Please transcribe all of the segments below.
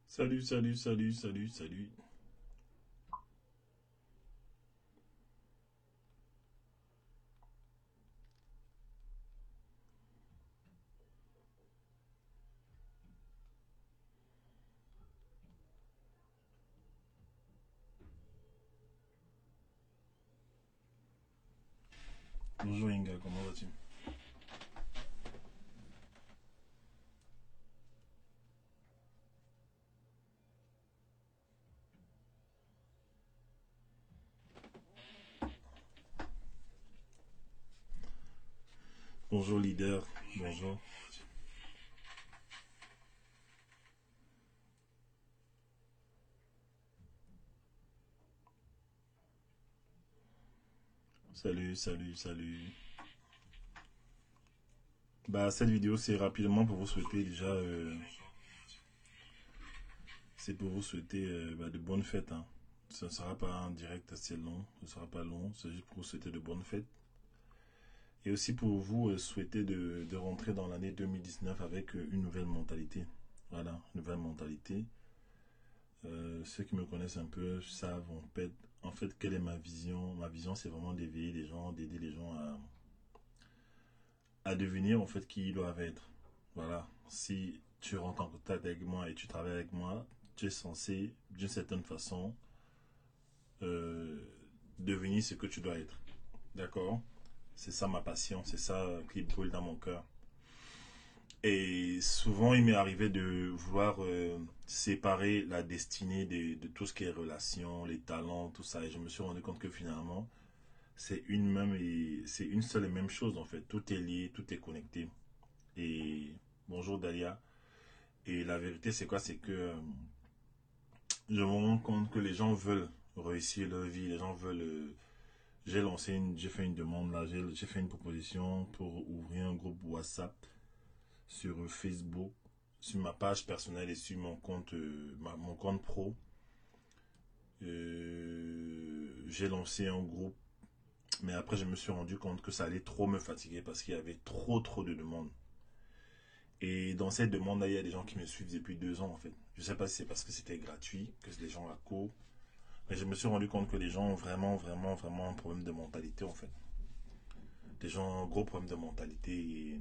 Salut, salut, salut, salut, salut. Bonjour Inga, comment vas-tu? Bonjour leader, bonjour. Salut, salut, salut. Bah cette vidéo c'est rapidement pour vous souhaiter déjà, c'est pour vous souhaiter de bonnes fêtes, hein. Ce ne sera pas un direct assez long, ce ne sera pas long, c'est juste pour vous souhaiter de bonnes fêtes. Et aussi pour vous souhaiter de rentrer dans l'année 2019 avec une nouvelle mentalité. Voilà, une nouvelle mentalité. Ceux qui me connaissent un peu savent en fait quelle est ma vision. Ma vision c'est vraiment d'éveiller les gens, d'aider les gens à devenir en fait qui ils doivent être. Voilà, si tu rentres en contact avec moi et tu travailles avec moi, tu es censé d'une certaine façon euh, devenir ce que tu dois être. D'accord? C'est ça ma passion, c'est ça qui brûle dans mon cœur. Et souvent, il m'est arrivé de vouloir séparer la destinée de tout ce qui est relations, les talents, tout ça. Et je me suis rendu compte que finalement, c'est une seule et même chose en fait. Tout est lié, tout est connecté. Et bonjour Dalia. Et la vérité, c'est quoi? C'est que je me rends compte que les gens veulent réussir leur vie. Les gens veulent. J'ai fait une demande là, j'ai fait une proposition pour ouvrir un groupe WhatsApp sur Facebook, sur ma page personnelle et sur mon compte, mon compte pro. J'ai lancé un groupe, mais après je me suis rendu compte que ça allait trop me fatiguer parce qu'il y avait trop de demandes. Et dans cette demande-là, il y a des gens qui me suivent depuis 2 ans en fait. Je sais pas si c'est parce que c'était gratuit, que les gens à court, mais je me suis rendu compte que les gens ont vraiment un problème de mentalité en fait. Les gens ont un gros problème de mentalité et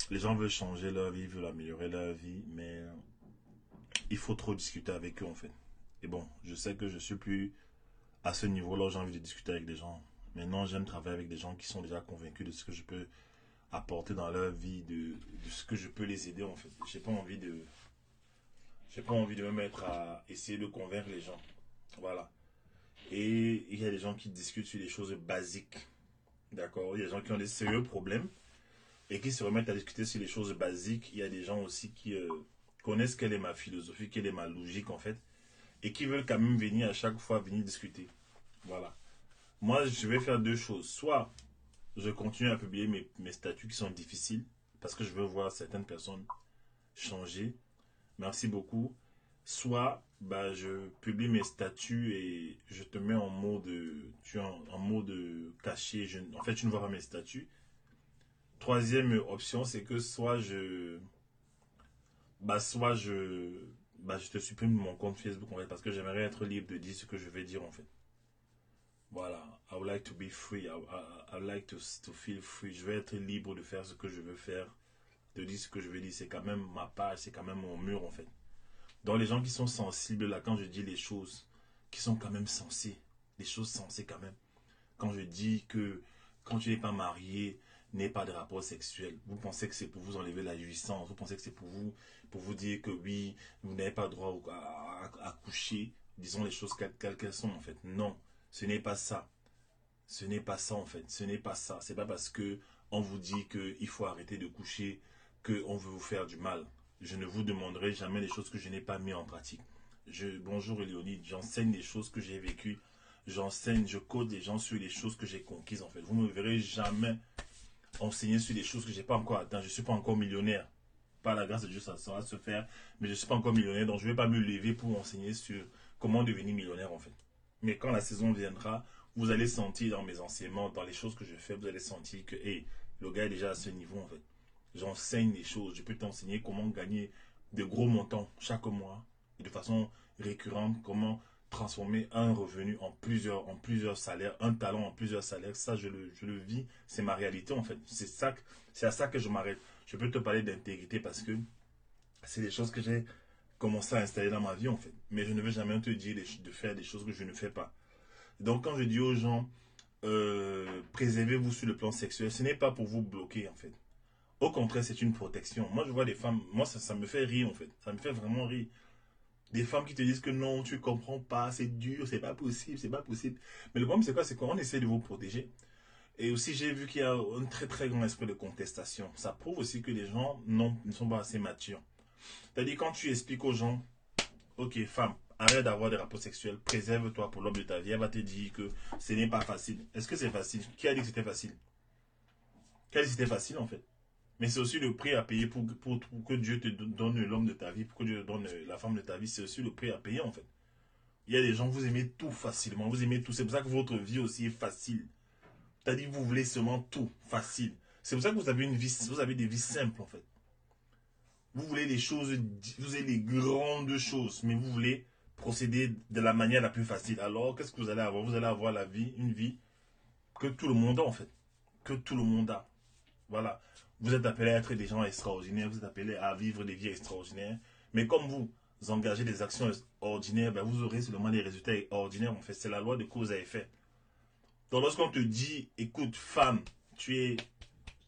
les gens veulent changer leur vie, veulent améliorer leur vie, mais il faut trop discuter avec eux en fait. Et bon, je sais que je suis plus à ce niveau-là où j'ai envie de discuter avec des gens. Maintenant, j'aime travailler avec des gens qui sont déjà convaincus de ce que je peux apporter dans leur vie, de ce que je peux les aider en fait. J'ai pas envie de me mettre à essayer de convaincre les gens. Voilà. Et il y a des gens qui discutent sur des choses basiques. D'accord? Il y a des gens qui ont des sérieux problèmes et qui se remettent à discuter sur les choses basiques. Il y a des gens aussi qui connaissent quelle est ma philosophie, quelle est ma logique en fait, et qui veulent quand même venir à chaque fois venir discuter. Voilà. Moi, je vais faire deux choses. Soit je continue à publier mes statuts qui sont difficiles, parce que je veux voir certaines personnes changer. Merci beaucoup. Soit je publie mes statuts et je te mets en mode, en mode caché. En fait, tu ne vois pas mes statuts. Troisième option, c'est que soit je te supprime de mon compte Facebook en fait, parce que j'aimerais être libre de dire ce que je vais dire en fait. Voilà. I would like to be free. I would like to feel free. Je veux être libre de faire ce que je veux faire, de dire ce que je veux dire. C'est quand même ma page, c'est quand même mon mur, en fait. Donc, les gens qui sont sensibles, là, quand je dis les choses qui sont quand même sensées, les choses sensées quand même. Quand je dis que quand tu n'es pas marié, n'ayez pas de rapport sexuel, vous pensez que c'est pour vous enlever la jouissance, vous pensez que c'est pour vous dire que oui, vous n'avez pas droit à coucher, disons les choses quelles qu'elles sont, en fait. Non, ce n'est pas ça. Ce n'est pas ça, en fait. Ce n'est pas ça. C'est pas parce que on vous dit qu'il faut arrêter de coucher qu'on veut vous faire du mal. Je ne vous demanderai jamais les choses que je n'ai pas mis en pratique. Bonjour Léonide, j'enseigne des choses que j'ai vécues. J'enseigne, je code des gens sur les choses que j'ai conquises, en fait. Vous ne me verrez jamais enseigner sur des choses que je n'ai pas encore atteintes. Je ne suis pas encore millionnaire. Par la grâce de Dieu, ça va se faire. Mais je ne suis pas encore millionnaire, donc je ne vais pas me lever pour enseigner sur comment devenir millionnaire, en fait. Mais quand la saison viendra, vous allez sentir dans mes enseignements, dans les choses que je fais, vous allez sentir que, hey, le gars est déjà à ce niveau, en fait. J'enseigne des choses. Je peux t'enseigner comment gagner de gros montants chaque mois et de façon récurrente, comment transformer un revenu en plusieurs salaires, un talent en plusieurs salaires. Ça, je le vis. C'est ma réalité, en fait. C'est à ça que je m'arrête. Je peux te parler d'intégrité parce que c'est des choses que j'ai commencé à installer dans ma vie, en fait. Mais je ne vais jamais te dire de faire des choses que je ne fais pas. Donc, quand je dis aux gens, préservez-vous sur le plan sexuel, ce n'est pas pour vous bloquer, en fait. Au contraire, c'est une protection. Moi, je vois des femmes, moi, ça me fait rire, en fait. Ça me fait vraiment rire. Des femmes qui te disent que non, tu comprends pas, c'est dur, c'est pas possible, c'est pas possible. Mais le problème, c'est quoi? C'est qu'on essaie de vous protéger. Et aussi, j'ai vu qu'il y a un très très grand esprit de contestation. Ça prouve aussi que les gens ne sont pas assez matures. C'est-à-dire, quand tu expliques aux gens, ok, femme, arrête d'avoir des rapports sexuels, préserve-toi pour l'homme de ta vie, elle va te dire que ce n'est pas facile. Est-ce que c'est facile? Qui a dit que c'était facile? Qui a dit que c'était facile, en fait? Mais c'est aussi le prix à payer pour que Dieu te donne l'homme de ta vie, pour que Dieu te donne la femme de ta vie. C'est aussi le prix à payer, en fait. Il y a des gens, vous aimez tout facilement, vous aimez tout. C'est pour ça que votre vie aussi est facile. C'est-à-dire, vous voulez seulement tout facile. C'est pour ça que vous avez des vies simples, en fait. Vous voulez les choses, vous avez les grandes choses, mais vous voulez procéder de la manière la plus facile. Alors, qu'est-ce que vous allez avoir? Vous allez avoir une vie que tout le monde a, en fait. Que tout le monde a. Voilà. Vous êtes appelés à être des gens extraordinaires, vous êtes appelés à vivre des vies extraordinaires. Mais comme vous engagez des actions ordinaires, ben vous aurez seulement des résultats ordinaires. En fait, c'est la loi de cause à effet. Donc lorsqu'on te dit, écoute, femme, tu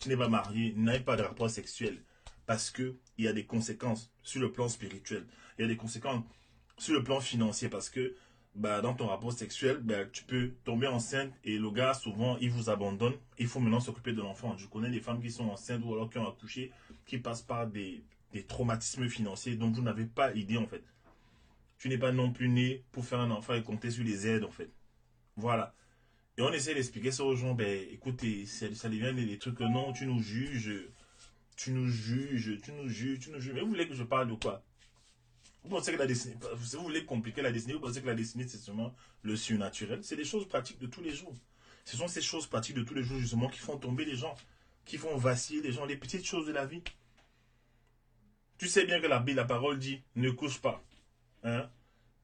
n'es pas mariée, n'aie pas de rapport sexuel, parce que il y a des conséquences sur le plan spirituel, il y a des conséquences sur le plan financier, parce que bah, dans ton rapport sexuel, bah, tu peux tomber enceinte et le gars, souvent, il vous abandonne. Il faut maintenant s'occuper de l'enfant. Je connais des femmes qui sont enceintes ou alors qui ont accouché, qui passent par des traumatismes financiers dont vous n'avez pas idée, en fait. Tu n'es pas non plus né pour faire un enfant et compter sur les aides, en fait. Voilà. Et on essaie d'expliquer ça aux gens. Ben, écoutez, ça devient des trucs que non, tu nous juges, tu nous juges, tu nous juges, tu nous juges. Mais vous voulez que je parle de quoi? Vous pensez que la destinée, si vous voulez compliquer la destinée, vous pensez que la destinée, c'est seulement le surnaturel. C'est des choses pratiques de tous les jours. Ce sont ces choses pratiques de tous les jours, justement, qui font tomber les gens, qui font vaciller les gens, les petites choses de la vie. Tu sais bien que la Bible, la parole dit, ne couche pas. Hein?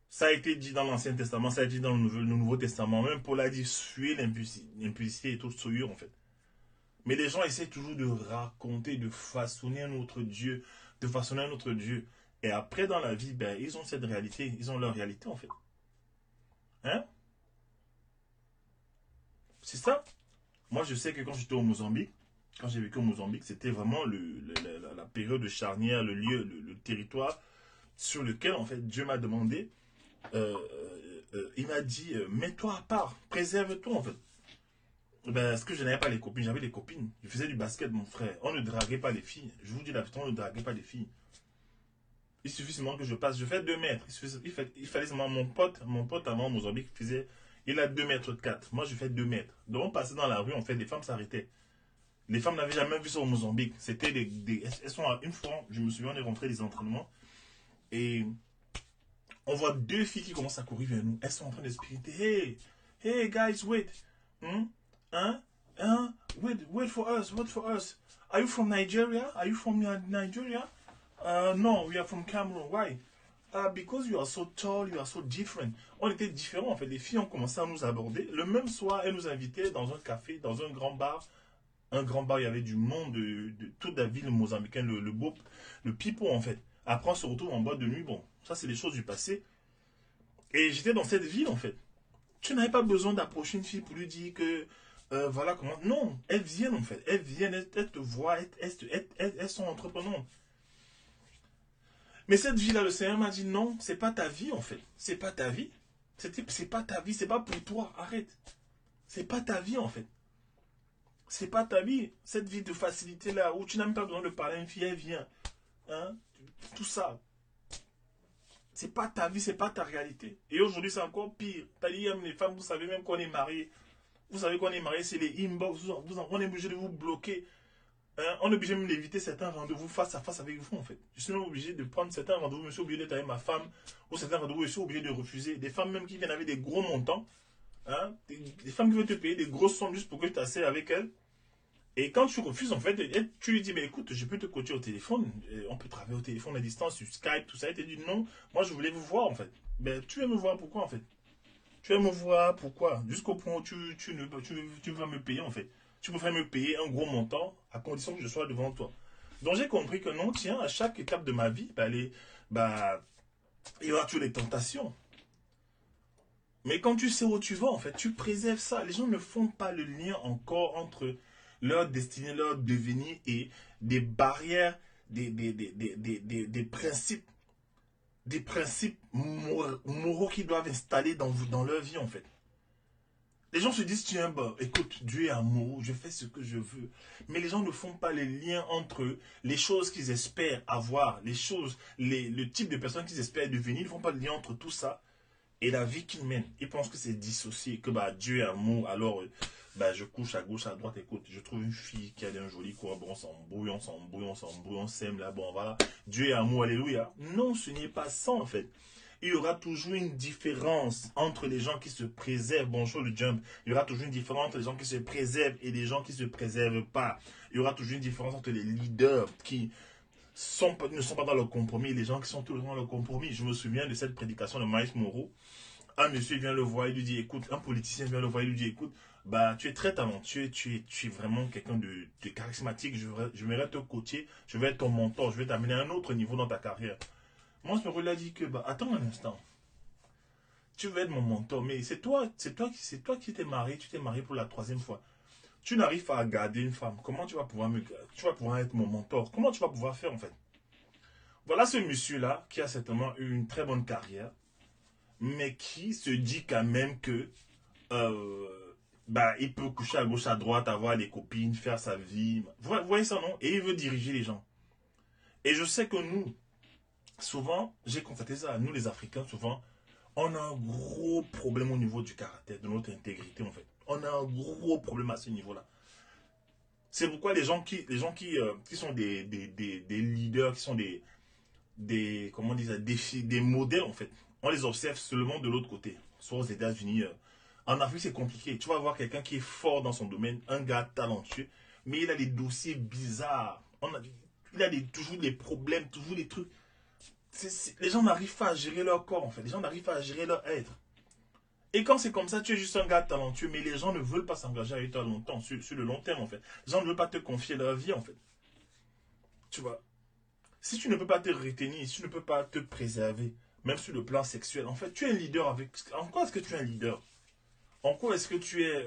Ça a été dit dans l'Ancien Testament, ça a été dit dans le Nouveau Testament. Même Paul a dit, fuyez l'impudicité et toute souillure, en fait. Mais les gens essaient toujours de raconter, de façonner un autre Dieu, de façonner un autre Dieu. Et après, dans la vie, ben, ils ont cette réalité, ils ont leur réalité, en fait. Hein? C'est ça. Moi, je sais que quand j'étais au Mozambique, quand j'ai vécu au Mozambique, c'était vraiment la période charnière, le lieu, le territoire sur lequel, en fait, Dieu m'a demandé, il m'a dit, mets-toi à part, préserve-toi, en fait. Ben, parce que je n'avais pas les copines, j'avais des copines. Je faisais du basket, mon frère. On ne draguait pas les filles. Je vous dis la vérité, on ne draguait pas les filles. Il suffit seulement que je passe. Je fais 2 mètres. Il fallait seulement mon pote avant au Mozambique faisait, il a 2 mètres 4. Moi, je fais 2 mètres. Donc, on passait dans la rue, en fait, les femmes s'arrêtaient. Les femmes n'avaient jamais vu ça au Mozambique. C'était elles sont une fois, je me souviens, on est rentré des entraînements et on voit 2 filles qui commencent à courir vers nous. Elles sont en train d'expliquer, hey, guys, wait. Hein? Hein? Wait for us, wait for us. Are you from Nigeria? Are you from Nigeria? No, we are from Cameroon. Why? Ah, because you are so tall, you are so different. On était différents en fait. Les filles ont commencé à nous aborder. Le même soir, elles nous invitaient dans un café, dans un grand bar. Un grand bar, il y avait du monde de toute la ville mozambicaine, le pipeau en fait. Après, on se retrouve en boîte de nuit. Bon, ça, c'est des choses du passé. Et j'étais dans cette ville en fait. Tu n'avais pas besoin d'approcher une fille pour lui dire que voilà comment. Non, elles viennent en fait. Elles viennent, elles te voient, elles sont entreprenantes. Mais cette vie-là, le Seigneur m'a dit non, c'est pas ta vie en fait. C'est pas ta vie. C'est pas ta vie, c'est pas pour toi. Arrête. C'est pas ta vie en fait. C'est pas ta vie. Cette vie de facilité là où tu n'as même pas besoin de parler à une fille, elle vient. Hein? Tout ça. C'est pas ta vie, c'est pas ta réalité. Et aujourd'hui, c'est encore pire. C'est-à-dire, les femmes, vous savez même qu'on est marié. Vous savez qu'on est marié, c'est les inbox. On est obligé de vous bloquer. Hein? On est obligé même d'éviter certains rendez-vous face à face avec vous, en fait. Je suis même obligé de prendre certains rendez-vous. Je suis obligé d'être avec ma femme. Ou certains rendez-vous, je suis obligé de refuser. Des femmes même qui viennent avec des gros montants. Hein? Des femmes qui veulent te payer des grosses sommes juste pour que tu t'assieds avec elles. Et quand tu refuses, en fait, tu lui dis, mais écoute, je peux te coacher au téléphone, on peut travailler au téléphone à distance, sur Skype, tout ça. Et tu dis, non, moi je voulais vous voir, en fait. Ben, tu veux me voir pourquoi, en fait? Tu veux me voir pourquoi? Jusqu'au point où tu vas me payer, en fait. Tu pourrais me payer un gros montant à condition que je sois devant toi. Donc j'ai compris que non, tiens, à chaque étape de ma vie, il y aura toujours des tentations. Mais quand tu sais où tu vas, en fait, tu préserves ça. Les gens ne font pas le lien encore entre leur destinée, leur devenir et des barrières, des principes moraux qu'ils doivent installer dans leur vie, en fait. Les gens se disent, tiens, bah, écoute, Dieu est amour, je fais ce que je veux. Mais les gens ne font pas les liens entre les choses qu'ils espèrent avoir, le type de personnes qu'ils espèrent devenir. Ils ne font pas le lien entre tout ça et la vie qu'ils mènent. Ils pensent que c'est dissocié, que bah, Dieu est amour, alors bah, je couche à gauche, à droite, écoute, je trouve une fille qui a un joli corps, bon, on s'embrouille, on s'aime, là, bon, voilà, Dieu est amour, alléluia. Non, ce n'est pas ça, en fait. Il y aura toujours une différence entre les gens qui se préservent, bonjour le jump, il y aura toujours une différence entre les gens qui se préservent et les gens qui ne se préservent pas. Il y aura toujours une différence entre les leaders qui ne sont pas dans le compromis et les gens qui sont toujours dans le compromis. Je me souviens de cette prédication de Miles Moreau. Un monsieur vient le voir, il lui dit, écoute, un politicien vient le voir, il lui dit, écoute, bah, tu es très talentueux, tu es vraiment quelqu'un de charismatique, je vais te coacher, je vais être ton mentor, je vais t'amener à un autre niveau dans ta carrière. Moi, ce monsieur lui a dit que, bah, attends un instant, tu veux être mon mentor, mais c'est toi qui t'es marié, tu t'es marié pour la 3e fois. Tu n'arrives pas à garder une femme, comment tu vas pouvoir être mon mentor? Comment tu vas pouvoir faire, en fait? Voilà ce monsieur-là qui a certainement eu une très bonne carrière, mais qui se dit quand même que bah, il peut coucher à gauche, à droite, avoir des copines, faire sa vie. Vous voyez ça, non? Et il veut diriger les gens. Et je sais que nous, souvent, j'ai constaté ça, nous les Africains, souvent, on a un gros problème au niveau du caractère, de notre intégrité, en fait. On a un gros problème à ce niveau-là. C'est pourquoi les gens qui sont des leaders, qui sont comment dire, des modèles, en fait, on les observe seulement de l'autre côté. Soit aux États-Unis. En Afrique, c'est compliqué. Tu vas voir quelqu'un qui est fort dans son domaine, un gars talentueux, mais il a des dossiers bizarres. Il a toujours des problèmes, toujours des trucs. Les gens n'arrivent pas à gérer leur corps, en fait. Les gens n'arrivent pas à gérer leur être. Et quand c'est comme ça, tu es juste un gars talentueux, mais les gens ne veulent pas s'engager avec toi longtemps, sur le long terme, en fait. Les gens ne veulent pas te confier leur vie, en fait. Tu vois. Si tu ne peux pas te retenir, si tu ne peux pas te préserver, même sur le plan sexuel, en fait, tu es un leader avec... En quoi est-ce que tu es un leader? En quoi est-ce que tu es...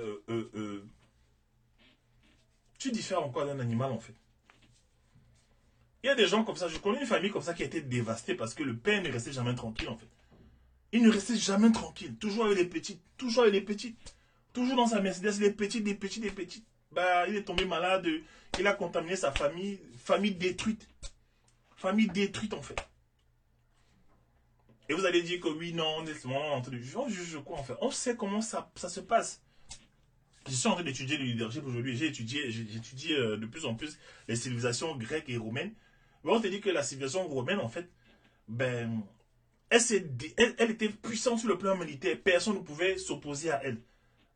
tu diffères en quoi d'un animal, en fait? Il y a des gens comme ça, je connais une famille comme ça qui a été dévastée parce que le père ne restait jamais tranquille, en fait. Il ne restait jamais tranquille, toujours avec les petites, toujours avec les petites. Toujours dans sa Mercedes, les petites, des petites, des petites. Bah, il est tombé malade, il a contaminé sa famille, famille détruite. Famille détruite, en fait. Et vous allez dire que oui, non, on est en train de juger. On juge quoi, en fait? On sait comment ça se passe. Je suis en train d'étudier le leadership aujourd'hui. J'étudie de plus en plus les civilisations grecques et romaines. Mais on te dit que la civilisation romaine, en fait, ben, elle était puissante sur le plan militaire. Personne ne pouvait s'opposer à elle.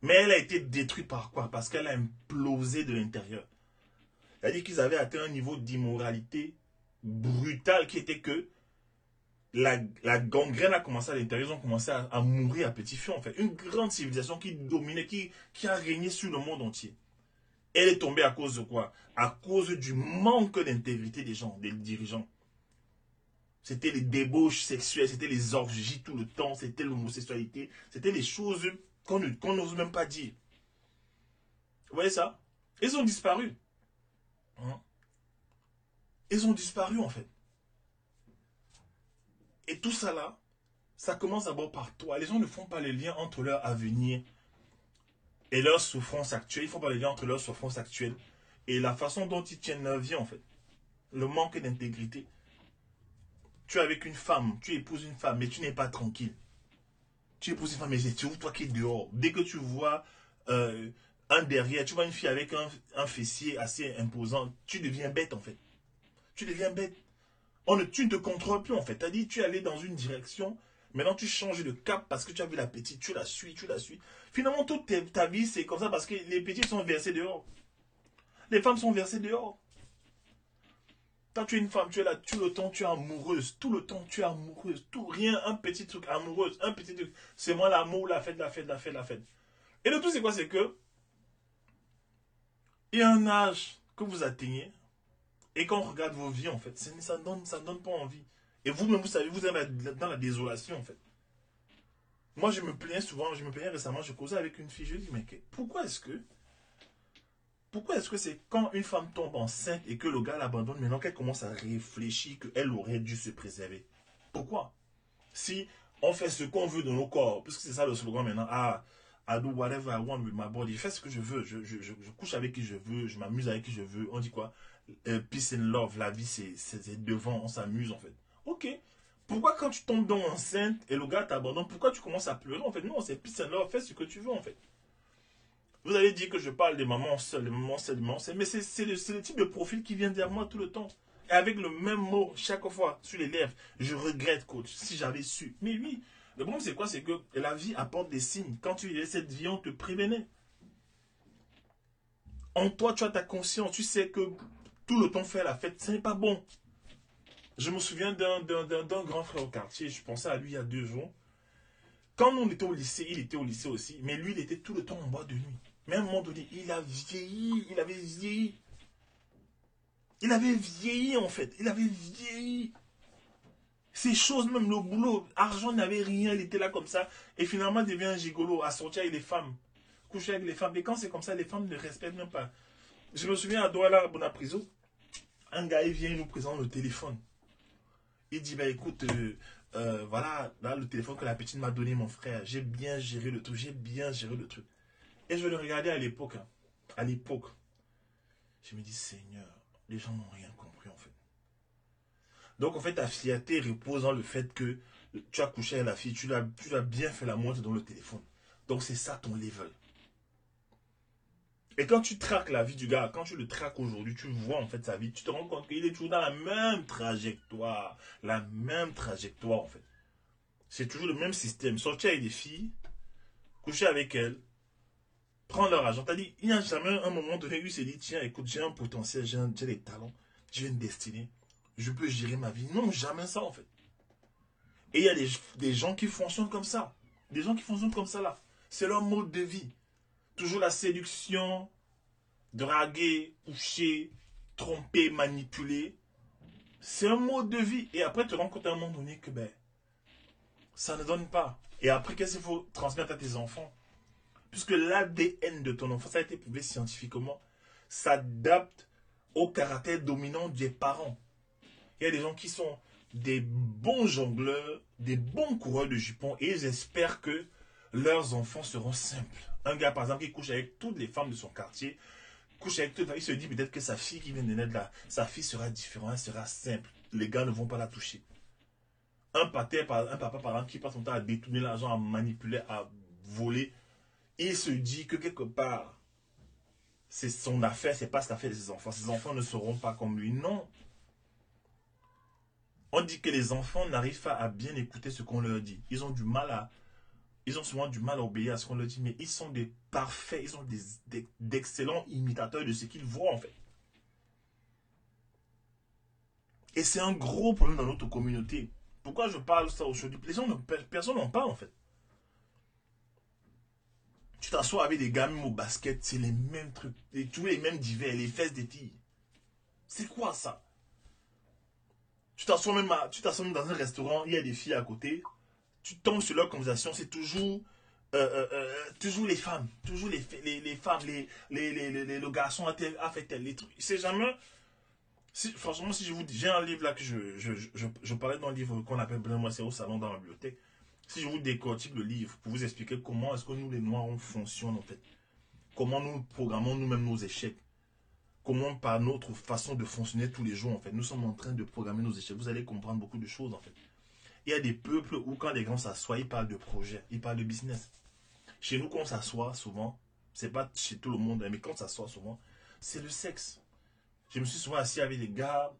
Mais elle a été détruite par quoi? Parce qu'elle a implosé de l'intérieur. C'est-à-dire qu'ils avaient atteint un niveau d'immoralité brutal qui était que la gangrène a commencé à l'intérieur, ils ont commencé à mourir à petit feu, en fait. Une grande civilisation qui dominait, qui a régné sur le monde entier. Elle est tombée à cause de quoi? À cause du manque d'intégrité des gens, des dirigeants. C'était les débauches sexuelles, c'était les orgies tout le temps, c'était l'homosexualité, c'était les choses qu'on n'ose même pas dire. Vous voyez ça? Ils ont disparu. Hein? Ils ont disparu en fait. Et tout ça là, ça commence d'abord par toi. Les gens ne font pas le lien entre leur avenir et leur souffrance actuelle. Ils ne font pas le lien entre leur souffrance actuelle et la façon dont ils tiennent leur vie en fait. Le manque d'intégrité. Tu es avec une femme, tu épouses une femme, mais tu n'es pas tranquille. Tu épouses une femme, mais c'est toi qui es dehors. Dès que tu vois un derrière, tu vois une fille avec un fessier assez imposant, tu deviens bête en fait. Tu deviens bête. Tu ne te contrôles plus en fait. Tu as dit, tu es allé dans une direction, maintenant tu changes de cap parce que tu as vu la petite, tu la suis, tu la suis. Finalement, toute ta vie, c'est comme ça parce que les petits sont versés dehors. Les femmes sont versées dehors. Quand tu es une femme, tu es là, tout le temps tu es amoureuse, tout le temps tu es amoureuse, tout, rien, un petit truc, amoureuse, un petit truc. C'est moi l'amour, la fête, la fête, la fête, la fête. Et le tout c'est quoi? C'est que, il y a un âge que vous atteignez, et quand on regarde vos vies en fait, ça ne donne pas envie. Et vous-même, vous savez, vous êtes dans la désolation en fait. Moi je me plaignais souvent, je me plaignais récemment, je causais avec une fille, je dis mais pourquoi est-ce que c'est quand une femme tombe enceinte et que le gars l'abandonne, maintenant qu'elle commence à réfléchir qu'elle aurait dû se préserver? Pourquoi? Si on fait ce qu'on veut de nos corps, puisque c'est ça le slogan maintenant, I do whatever I want with my body, je fais ce que je veux, je couche avec qui je veux, je m'amuse avec qui je veux, on dit quoi? Peace and love, la vie c'est devant, on s'amuse en fait. Ok. Pourquoi quand tu tombes dans enceinte et le gars t'abandonne, pourquoi tu commences à pleurer en fait? Non, c'est peace and love, fais ce que tu veux en fait. Vous allez dire que je parle des mamans seules, des mamans seules, des mamans seules, mais c'est le type de profil qui vient derrière moi tout le temps. Et avec le même mot chaque fois sur les lèvres. Je regrette, coach, si j'avais su. Mais oui, le problème c'est quoi? C'est que la vie apporte des signes. Quand tu vivais cette vie, on te prévenait. En toi, tu as ta conscience. Tu sais que tout le temps faire la fête, ce n'est pas bon. Je me souviens d'un grand frère au quartier. Je pensais à lui il y a 2 jours. Quand on était au lycée, il était au lycée aussi. Mais lui, il était tout le temps en boîte de nuit. Mais à un moment donné, il a vieilli. Il avait vieilli. Il avait vieilli en fait. Il avait vieilli. Ces choses, même le boulot, argent n'avait rien, il était là comme ça. Et finalement, il devient un gigolo à sortir avec les femmes. Coucher avec les femmes. Et quand c'est comme ça, les femmes ne respectent même pas. Je me souviens à Douala, à Bonapriso, un gars, il vient, il nous présente le téléphone. Il dit, bah écoute, voilà, là, le téléphone que la petite m'a donné, mon frère, j'ai bien géré le truc, j'ai bien géré le truc. Et je le regardais à l'époque, hein. À l'époque. Je me dis, Seigneur, les gens n'ont rien compris en fait. Donc en fait, ta fierté repose dans le fait que tu as couché avec la fille, tu l'as bien fait la montre dans le téléphone. Donc c'est ça ton level. Et quand tu traques la vie du gars, quand tu le traques aujourd'hui, tu vois en fait sa vie, tu te rends compte qu'il est toujours dans la même trajectoire. La même trajectoire en fait. C'est toujours le même système. Sortir avec des filles, coucher avec elles, prendre leur argent. T'as dit, il n'y a jamais un moment donné où il s'est dit, tiens, écoute, j'ai un potentiel, j'ai des talents, j'ai une destinée, je peux gérer ma vie. Non, jamais ça en fait. Et il y a des gens qui fonctionnent comme ça. Des gens qui fonctionnent comme ça là. C'est leur mode de vie. Toujours la séduction, draguer, coucher, tromper, manipuler. C'est un mode de vie. Et après, tu te rends compte à un moment donné que ben, ça ne donne pas. Et après, qu'est-ce qu'il faut transmettre à tes enfants? Puisque l'ADN de ton enfant, ça a été prouvé scientifiquement, s'adapte au caractère dominant des parents. Il y a des gens qui sont des bons jongleurs, des bons coureurs de jupons, et ils espèrent que leurs enfants seront simples. Un gars, par exemple, qui couche avec toutes les femmes de son quartier, couche avec toutes, il se dit peut-être que sa fille qui vient de naître là, sa fille sera différente, elle sera simple. Les gars ne vont pas la toucher. Un papa, par exemple, qui passe son temps à détourner l'argent, à manipuler, à voler, il se dit que quelque part, c'est son affaire, c'est pas l'affaire de ses enfants. Ses enfants ne seront pas comme lui. Non. On dit que les enfants n'arrivent pas à bien écouter ce qu'on leur dit. Ils ont souvent du mal à obéir à ce qu'on leur dit, mais ils sont des parfaits, ils sont d'excellents imitateurs de ce qu'ils voient en fait. Et c'est un gros problème dans notre communauté. Pourquoi je parle ça aujourd'hui? Les gens, personne n'en parle en fait. Tu t'assois avec des gamins au basket, c'est les mêmes trucs. Et tous les mêmes divers, les fesses des filles. C'est quoi ça? Tu t'assois même dans un restaurant, il y a des filles à côté. Tu tombes sur leur conversation, c'est toujours, toujours les femmes. Toujours les femmes, le garçon a fait tel, les trucs. C'est jamais... franchement, si je vous dis, j'ai un livre là que je parlais d'un livre qu'on appelle Blanc, c'est au salon dans la bibliothèque. Si je vous décortique le livre pour vous expliquer comment est-ce que nous les Noirs on fonctionne en fait. Comment nous programmons nous-mêmes nos échecs. Comment par notre façon de fonctionner tous les jours en fait. Nous sommes en train de programmer nos échecs. Vous allez comprendre beaucoup de choses en fait. Il y a des peuples où quand les grands s'assoient, ils parlent de projet, ils parlent de business. Chez nous, quand on s'assoit souvent, c'est pas chez tout le monde, mais quand on s'assoit souvent, c'est le sexe. Je me suis souvent assis avec des gars,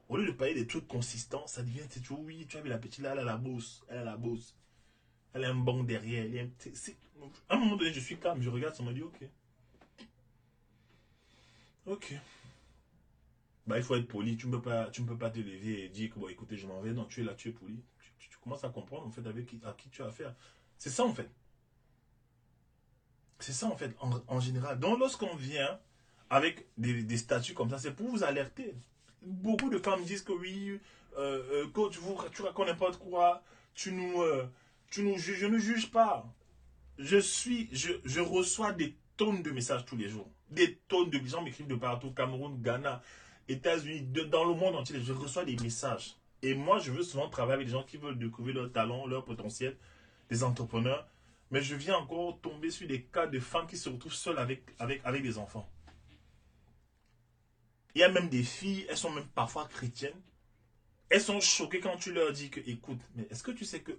au lieu de parler des trucs consistants, ça devient, c'est toujours, oui, tu as vu la petite là, elle a la bosse, elle a la bosse. Elle a un bon derrière. À un moment donné, je suis calme, je regarde, ça me dit, ok. Ok. Bah, il faut être poli, tu ne peux pas te lever et dire que, bon, écoutez, je m'en vais. Non, tu es là, tu es poli. Tu commences à comprendre, en fait, à qui tu as affaire. C'est ça, en fait. C'est ça, en fait, en général. Donc, lorsqu'on vient avec des statuts comme ça, c'est pour vous alerter. Beaucoup de femmes disent que oui, coach, tu racontes n'importe quoi, tu nous juges. Je ne juge pas. Je reçois des tonnes de messages tous les jours. Des tonnes de gens m'écrivent de partout, Cameroun, Ghana, États-Unis, dans le monde entier. Je reçois des messages. Et moi, je veux souvent travailler avec des gens qui veulent découvrir leur talent, leur potentiel, des entrepreneurs. Mais je viens encore tomber sur des cas de femmes qui se retrouvent seules avec des enfants. Il y a même des filles, elles sont même parfois chrétiennes. Elles sont choquées quand tu leur dis que, écoute, mais est-ce que tu sais que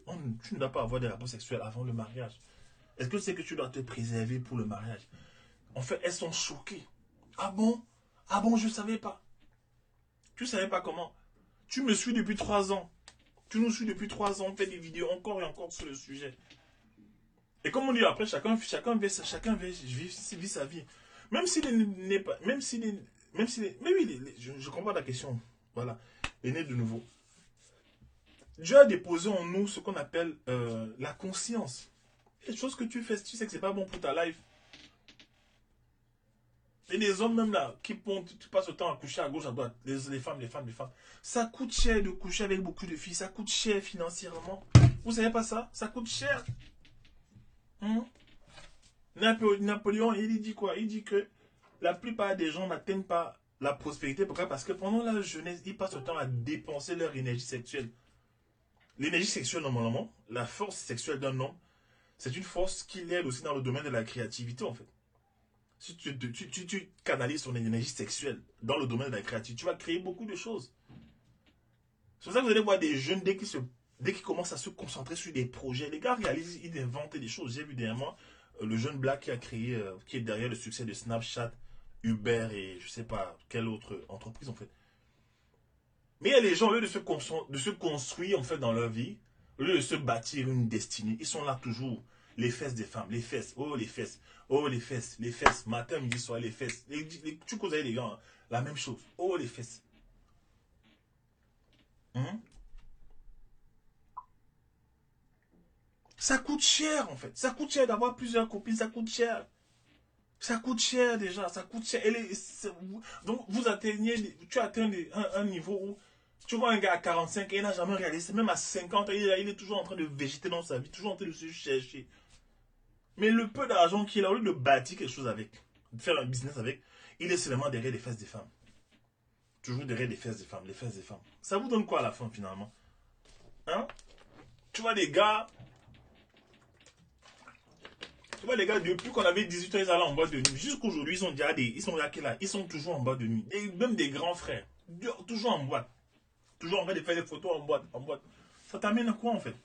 tu ne dois pas avoir des rapports sexuels avant le mariage? Est-ce que c'est que tu dois te préserver pour le mariage? En fait, elles sont choquées. Ah bon? Ah bon, je ne savais pas. Tu ne savais pas comment? Tu me suis depuis 3 ans. Tu nous suis depuis 3 ans. On fait des vidéos encore et encore sur le sujet. Et comme on dit après, chacun vit sa vie. Même s'il n'est pas... mais oui, je comprends ta question. Voilà. Et né de nouveau. Dieu a déposé en nous ce qu'on appelle la conscience. Les choses que tu fais, tu sais que c'est pas bon pour ta life. Et les hommes même là, tu passes le temps à coucher à gauche, à droite, les femmes. Ça coûte cher de coucher avec beaucoup de filles, ça coûte cher financièrement. Vous savez pas ça? Ça coûte cher. Napoléon, il dit quoi? Il dit que la plupart des gens n'atteignent pas la prospérité. Pourquoi? Parce que pendant la jeunesse, ils passent le temps à dépenser leur énergie sexuelle. L'énergie sexuelle, normalement, la force sexuelle d'un homme, c'est une force qui l'aide aussi dans le domaine de la créativité, en fait. Si tu canalises ton énergie sexuelle dans le domaine de la créativité, tu vas créer beaucoup de choses. C'est pour ça que vous allez voir des jeunes, dès qu'ils commencent à se concentrer sur des projets, les gars réalisent, ils inventent des choses. J'ai vu dernièrement le jeune Black qui a créé, qui est derrière le succès de Snapchat, Uber et je sais pas quelle autre entreprise, en fait. Mais il y a les gens, au lieu de se construire, en fait, dans leur vie, au lieu de se bâtir une destinée, ils sont là toujours. Les fesses des femmes, les fesses, oh les fesses, oh les fesses, matin, midi, soir, les fesses. Tu causes avec les gars, hein, la même chose, oh les fesses. Ça coûte cher en fait, ça coûte cher d'avoir plusieurs copines, ça coûte cher. Ça coûte cher déjà, ça coûte cher. Donc tu atteins un niveau où tu vois un gars à 45 et il n'a jamais réalisé, même à 50 il est toujours en train de végéter dans sa vie, toujours en train de se chercher. Mais le peu d'argent qu'il a, au lieu de bâtir quelque chose avec, de faire un business avec, il est seulement derrière les fesses des femmes. Toujours derrière les fesses des femmes, les fesses des femmes. Ça vous donne quoi à la fin finalement? Hein? Tu vois les gars, depuis qu'on avait 18 ans, ils allaient en boîte de nuit. Jusqu'aujourd'hui, ils sont déjà ils sont toujours en boîte de nuit. Et même des grands frères, toujours en boîte. Toujours en train de faire des photos en boîte. Ça t'amène à quoi en fait?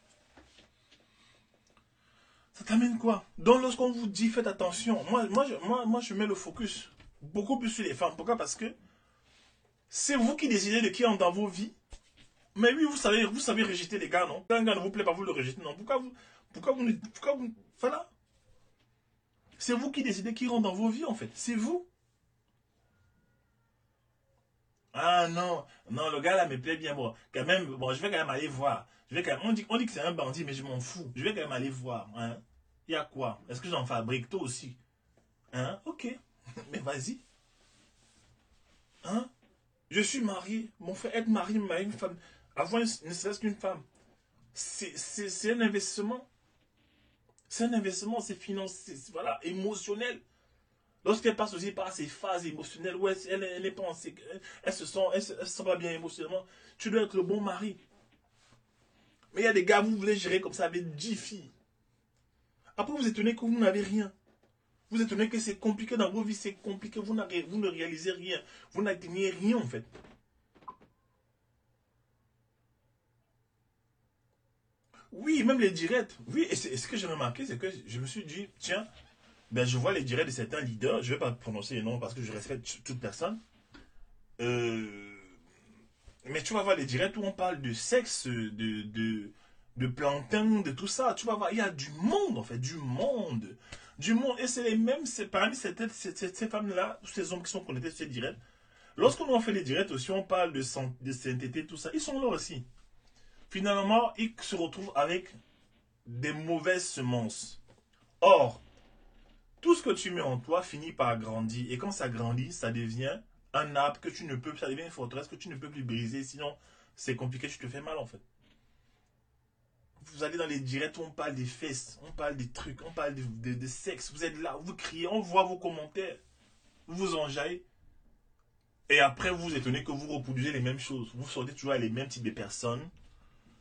Ça t'amène quoi? Donc lorsqu'on vous dit faites attention, moi je mets le focus beaucoup plus sur les femmes. Pourquoi? Parce que c'est vous qui décidez de qui entre dans vos vies. Mais oui, vous savez rejeter les gars, non? Quand un gars ne vous plaît pas, vous le rejetez, non? Voilà. C'est vous qui décidez qui rentre dans vos vies, en fait. C'est vous. Ah non, non, le gars là me plaît bien. Bon, quand même, bon, je vais quand même aller voir. Je vais quand même, on dit que c'est un bandit, mais je m'en fous. Je vais quand même aller voir. Hein. Il y a quoi? Est-ce que j'en fabrique toi aussi? Hein? Ok. Mais vas-y. Hein? Je suis marié. Mon frère, être marié, marier une femme, avoir ne serait-ce qu'une femme, c'est un investissement. C'est un investissement, c'est financier, voilà, émotionnel. Lorsqu'elle passe aussi par ces phases émotionnelles où elle est pensée, elle se sent pas bien émotionnellement, tu dois être le bon mari. Mais il y a des gars, vous voulez gérer comme ça avec 10 filles. Après, vous étonnez que vous n'avez rien. Vous étonnez que c'est compliqué dans vos vies, c'est compliqué, vous ne réalisez rien. Vous n'atteignez rien en fait. Oui, même les directs. Oui, et ce que j'ai remarqué, c'est que je me suis dit, tiens, ben, je vois les directs de certains leaders, je ne vais pas prononcer les noms parce que je respecte toute personne. Euh, mais tu vas voir les directs où on parle de sexe, de plantain, de tout ça. Tu vas voir, il y a du monde en fait, du monde. Du monde. Et c'est les mêmes, c'est parmi ces femmes-là, ces hommes qui sont connectés sur ces directs. Lorsqu'on fait les directs aussi, on parle de sainteté, tout ça. Ils sont là aussi. Finalement, ils se retrouvent avec des mauvaises semences. Or, tout ce que tu mets en toi finit par grandir. Et quand ça grandit, ça devient un arbre que tu ne peux, ça devient une forteresse que tu ne peux plus briser. Sinon, c'est compliqué, tu te fais mal en fait. Vous allez dans les directs où on parle des fesses, on parle des trucs, on parle de sexe. Vous êtes là, vous criez, on voit vos commentaires, vous vous enjaillez. Et après, vous vous étonnez que vous reproduisez les mêmes choses. Vous sortez toujours avec les mêmes types de personnes.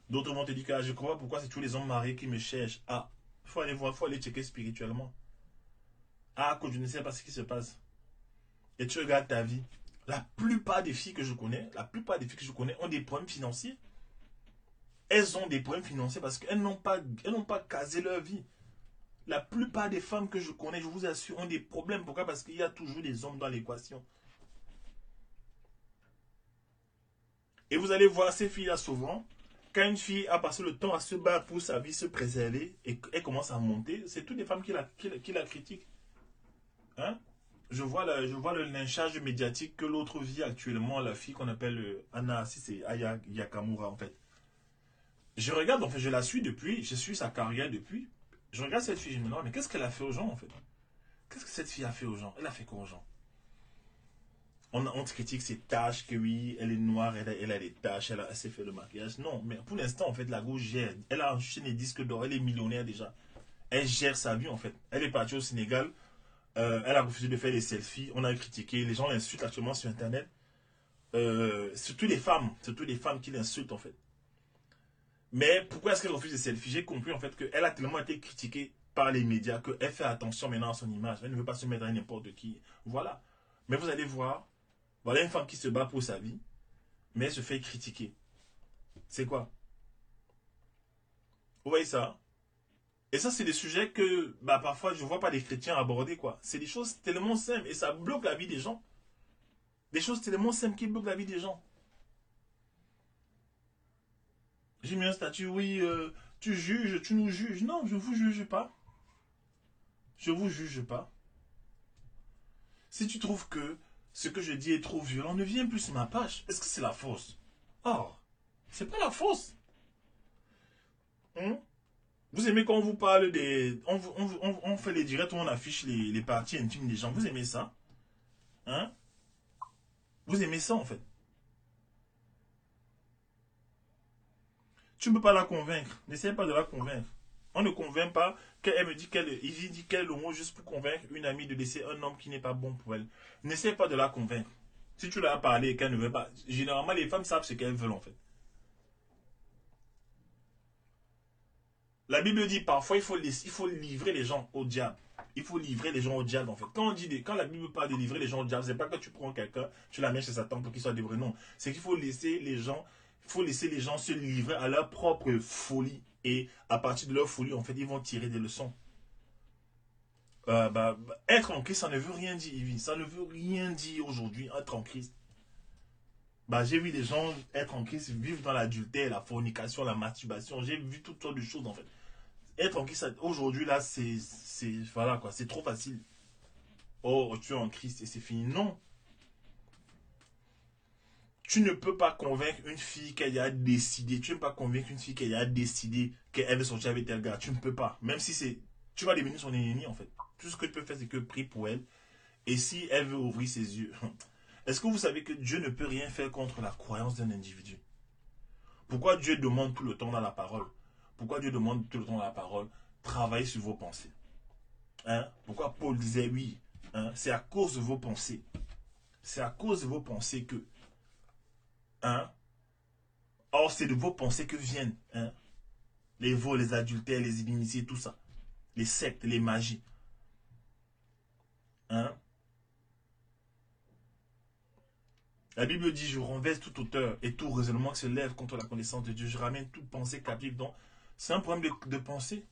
D'autres vont te dire que ah, je comprends pourquoi c'est tous les hommes mariés qui me cherchent. Ah, il faut aller voir, il faut aller checker spirituellement. Ah, que je ne sais pas ce qui se passe. Et tu regardes ta vie. La plupart des filles que je connais, la plupart des filles que je connais ont des problèmes financiers. Elles ont des problèmes financiers parce qu'elles n'ont pas casé leur vie. La plupart des femmes que je connais, je vous assure, ont des problèmes. Pourquoi? Parce qu'il y a toujours des hommes dans l'équation. Et vous allez voir ces filles-là souvent. Quand une fille a passé le temps à se battre pour sa vie, se préserver, et elle commence à monter, c'est toutes les femmes qui la critiquent. Hein? Je vois le lynchage médiatique que l'autre vit actuellement, la fille qu'on appelle Anna, si c'est Aya Yakamura en fait. Je regarde, en fait, je la suis depuis, je suis sa carrière depuis. Je regarde cette fille, je me demande, mais qu'est-ce qu'elle a fait aux gens en fait? Qu'est-ce que cette fille a fait aux gens? Elle a fait quoi aux gens? On critique ses tâches, que oui, elle est noire, elle a des tâches, elle s'est fait le maquillage. Non, mais pour l'instant, en fait, la gauche gère. Elle a enchaîné les disques d'or, elle est millionnaire déjà. Elle gère sa vie en fait. Elle est partie au Sénégal, elle a refusé de faire des selfies, on a critiqué, les gens l'insultent actuellement sur internet. Surtout les femmes qui l'insultent en fait. Mais pourquoi est-ce qu'elle refuse des selfies? J'ai compris en fait qu'elle a tellement été critiquée par les médias qu'elle fait attention maintenant à son image. Elle ne veut pas se mettre à n'importe qui. Voilà. Mais vous allez voir, voilà une femme qui se bat pour sa vie, mais elle se fait critiquer. C'est quoi? Vous voyez ça? Et ça, c'est des sujets que bah, parfois je ne vois pas les chrétiens aborder, quoi. C'est des choses tellement simples et ça bloque la vie des gens. Des choses tellement simples qui bloquent la vie des gens. J'ai mis un statut, oui, tu juges, tu nous juges. Non, je ne vous juge pas. Je ne vous juge pas. Si tu trouves que ce que je dis est trop violent, ne viens plus sur ma page. Est-ce que c'est la fausse? Or, c'est pas la fausse. Hein? Vous aimez quand on vous parle des... On fait les directs où on affiche les parties intimes des gens. Vous aimez ça? Hein? Vous aimez ça en fait? Tu ne peux pas la convaincre. N'essaie pas de la convaincre. On ne convainc pas qu'elle me dit il dit qu'elle est homo juste pour convaincre une amie de laisser un homme qui n'est pas bon pour elle. N'essaie pas de la convaincre. Si tu leur as parlé et qu'elle ne veut pas, généralement les femmes savent ce qu'elles veulent en fait. La Bible dit parfois il faut livrer les gens au diable. Il faut livrer les gens au diable en fait. Quand la Bible parle de livrer les gens au diable, c'est pas que tu prends quelqu'un, tu la mets chez Satan pour qu'il soit livré. Non, c'est qu'il faut laisser les gens, il faut laisser les gens se livrer à leur propre folie. Et à partir de leur folie, en fait, ils vont tirer des leçons. Être en Christ, ça ne veut rien dire, Yves. Ça ne veut rien dire aujourd'hui, être en Christ. Bah, j'ai vu des gens être en Christ, vivre dans l'adultère, la fornication, la masturbation. J'ai vu toutes sortes de choses, en fait. Être en Christ, aujourd'hui, là, voilà, quoi. C'est trop facile. Oh, tu es en Christ et c'est fini. Non. Tu ne peux pas convaincre une fille qu'elle a décidé. Tu ne peux pas convaincre une fille qu'elle a décidé qu'elle veut sortir avec tel gars. Tu ne peux pas. Même si c'est... Tu vas devenir son ennemi, en fait. Tout ce que tu peux faire, c'est que prier pour elle. Et si elle veut ouvrir ses yeux... Est-ce que vous savez que Dieu ne peut rien faire contre la croyance d'un individu? Pourquoi Dieu demande tout le temps dans la parole? Pourquoi Dieu demande tout le temps dans la parole? Travaillez sur vos pensées. Hein? Pourquoi Paul disait oui? Hein? C'est à cause de vos pensées. C'est à cause de vos pensées que... Hein? Or, c'est de vos pensées que viennent hein? Les vols, les adultères, les inimitiés, tout ça. Les sectes, les magies. Hein? La Bible dit, je renverse tout auteur et tout raisonnement qui se lève contre la connaissance de Dieu. Je ramène toute pensée captive. Donc, c'est un problème de pensée.